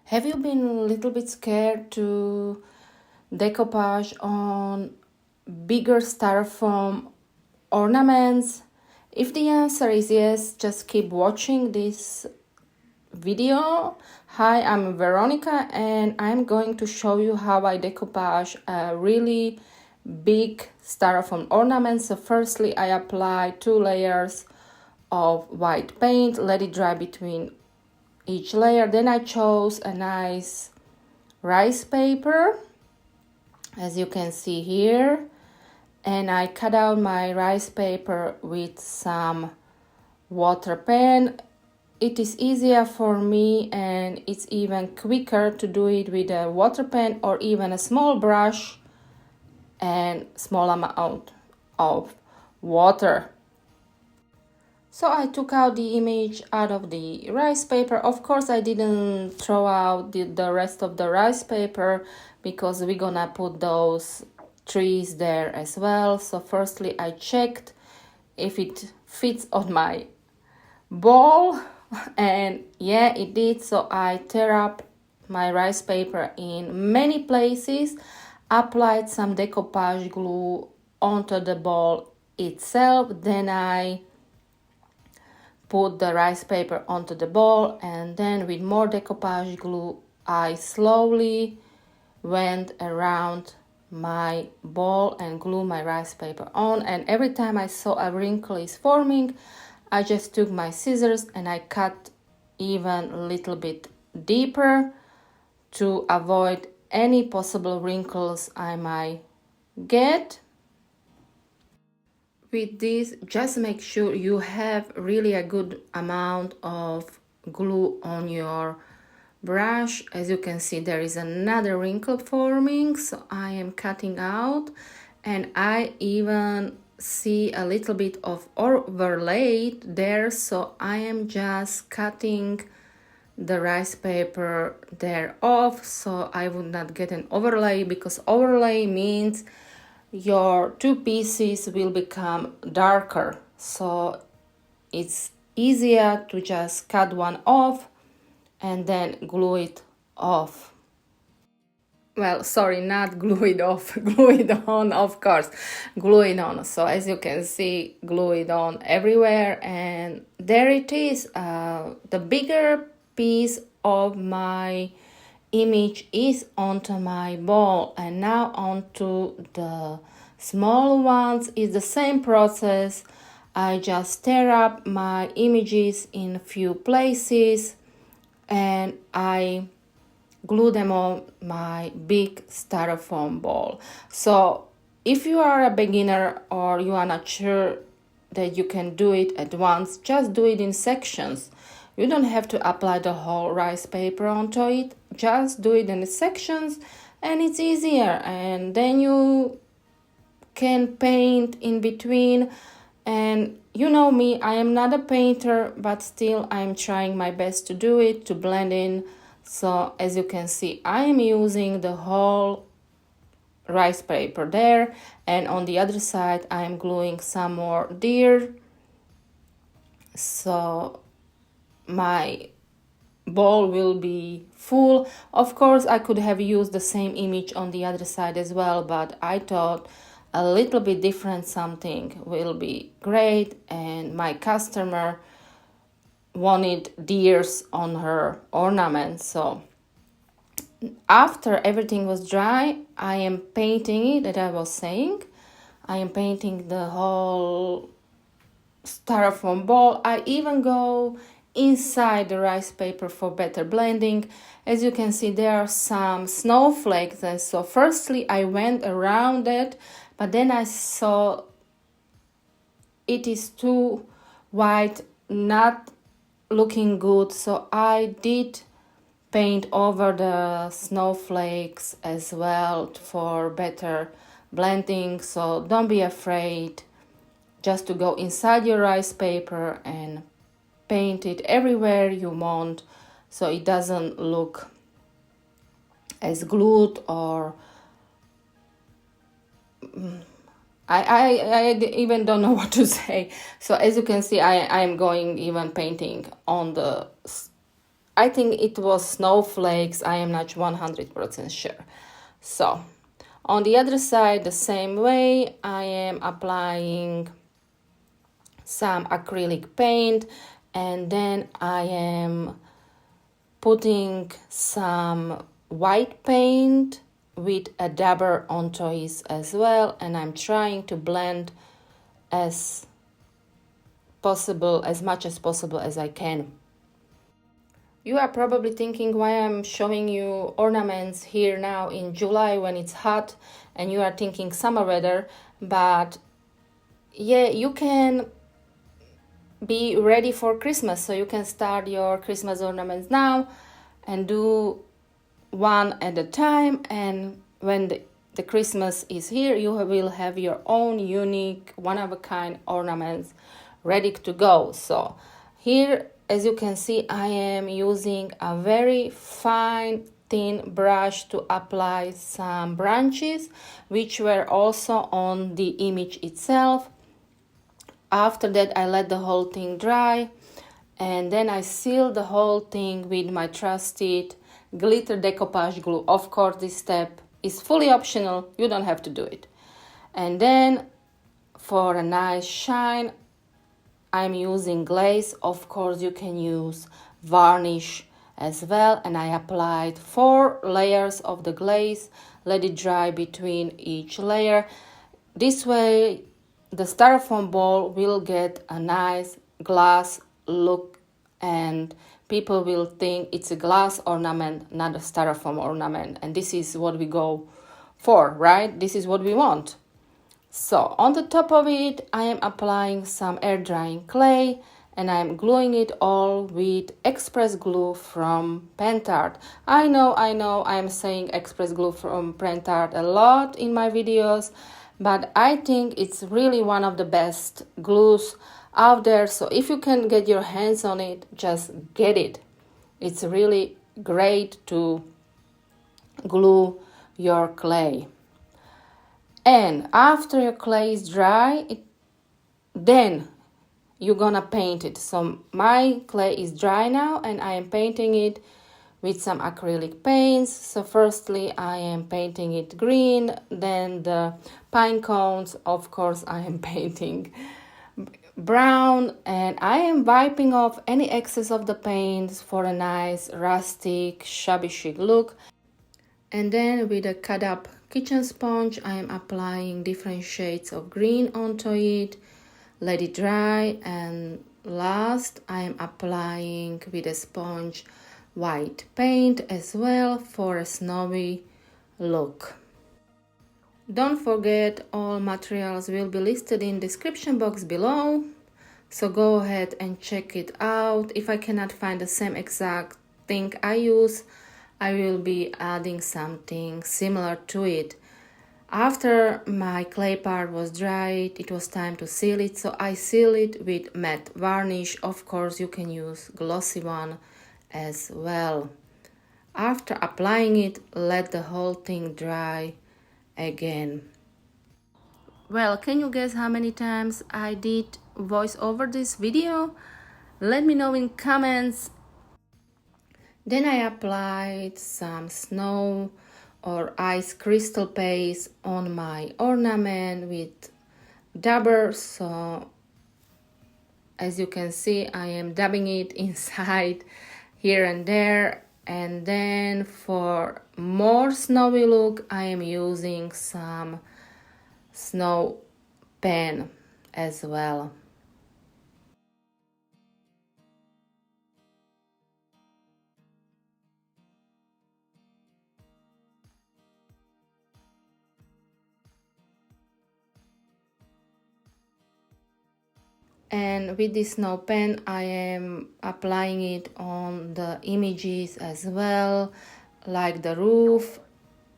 Have you been a little bit scared to decoupage on bigger styrofoam ornaments? If the answer is yes, just keep watching this video. Hi, I'm Veronica and I'm going to show you how I decoupage a really big styrofoam ornament. So firstly, I apply 2 layers of white paint, let it dry between each layer. Then I chose a nice rice paper, as you can see here, and I cut out my rice paper with some water pen. It is easier for me and it's even quicker to do it with a water pen or even a small brush and small amount of water. So I took out the image out of the rice paper. Of course, I didn't throw out the rest of the rice paper because we're gonna put those trees there as well. So firstly, I checked if it fits on my ball, and yeah, it did. So I tear up my rice paper in many places, applied some decoupage glue onto the ball itself, then I put the rice paper onto the ball, and then with more decoupage glue I slowly went around my ball and glue my rice paper on. And every time I saw a wrinkle is forming, I just took my scissors and I cut even a little bit deeper to avoid any possible wrinkles I might get. With this, just make sure you have really a good amount of glue on your brush. As you can see, there is another wrinkle forming, so I am cutting out, and I even see a little bit of overlay there, so I am just cutting the rice paper there off so I would not get an overlay, because overlay means your two pieces will become darker, so it's easier to just cut one off and then glue it off. Well, sorry, not glue it off, glue it on, of course, glue it on. So as you can see, glue it on everywhere, and there it is. The bigger piece of my image is onto my ball, and now onto the small ones is the same process. I just tear up my images in a few places and I glue them on my big styrofoam ball. So if you are a beginner or you are not sure that you can do it at once, just do it in sections. You don't have to apply the whole rice paper onto it, just do it in sections and it's easier, and then you can paint in between. And you know me, I am not a painter, but still I'm trying my best to do it, to blend in. So as you can see, I am using the whole rice paper there, and on the other side I am gluing some more deer, so my ball will be full. Of course, I could have used the same image on the other side as well, but I thought a little bit different something will be great, and my customer wanted deers on her ornament. So after everything was dry, I am painting it, that I was saying. I am painting the whole styrofoam ball. I even go inside the rice paper for better blending. As you can see, there are some snowflakes, and so firstly I went around it, but then I saw it is too white, not looking good, so I did paint over the snowflakes as well for better blending. So don't be afraid just to go inside your rice paper and paint it everywhere you want, so it doesn't look as glued or I even don't know what to say. So as you can see, I am going even painting on the I think it was snowflakes. I am not 100% sure. So on the other side, the same way, I am applying some acrylic paint, and then I am putting some white paint with a dabber onto it as well, and I'm trying to blend as much as possible as I can. You are probably thinking why I'm showing you ornaments here now in July when it's hot and you are thinking summer weather, but yeah, you can be ready for Christmas, so you can start your Christmas ornaments now and do one at a time, and when the Christmas is here, you will have your own unique one-of-a-kind ornaments ready to go. So here, as you can see, I am using a very fine thin brush to apply some branches which were also on the image itself. After that, I let the whole thing dry, and then I seal the whole thing with my trusted glitter decoupage glue. Of course, this step is fully optional, you don't have to do it. And then for a nice shine, I'm using Glaze. Of course, you can use Varnish as well, and I applied 4 layers of the glaze, let it dry between each layer. This way the styrofoam ball will get a nice glass look, and people will think it's a glass ornament, not a styrofoam ornament, and this is what we go for, right? This is what we want. So on the top of it, I am applying some air drying clay, and I'm gluing it all with express glue from Pentart. I know I'm saying express glue from Pentart a lot in my videos, but I think it's really one of the best glues out there. So if you can get your hands on it, just get it. It's really great to glue your clay. And after your clay is dry, then you're gonna paint it. So my clay is dry now, and I am painting it with some acrylic paints. So firstly, I am painting it green, then the pine cones, of course, I am painting brown, and I am wiping off any excess of the paints for a nice rustic, shabby chic look. And then with a cut up kitchen sponge, I am applying different shades of green onto it, let it dry, and last I am applying with a sponge white paint as well for a snowy look. Don't forget, all materials will be listed in description box below, so go ahead and check it out. If I cannot find the same exact thing I use, I will be adding something similar to it. After my clay part was dried, it was time to seal it, so I seal it with matte varnish. Of course, you can use glossy one as well. After applying it, let the whole thing dry again. Well, can you guess how many times I did voice over this video? Let me know in comments. Then I applied some snow or ice crystal paste on my ornament with dabber. So as you can see, I am dabbing it inside here and there. And then for more snowy look, I am using some snow pen as well. And with this snow pen, I am applying it on the images as well, like the roof,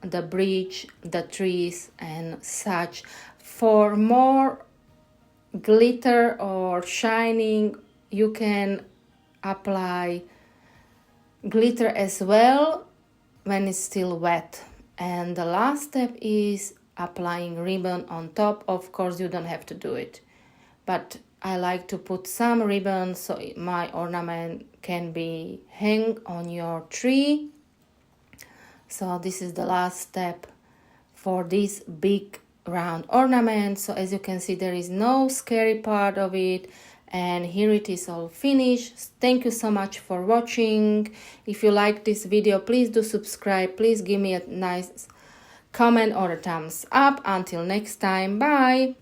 the bridge, the trees, and such. For more glitter or shining, you can apply glitter as well when it's still wet. And the last step is applying ribbon on top. Of course, you don't have to do it, but I like to put some ribbon so my ornament can be hung on your tree. So this is the last step for this big round ornament. So as you can see, there is no scary part of it, and here it is all finished. Thank you so much for watching. If you like this video, please do subscribe. Please give me a nice comment or a thumbs up. Until next time, bye.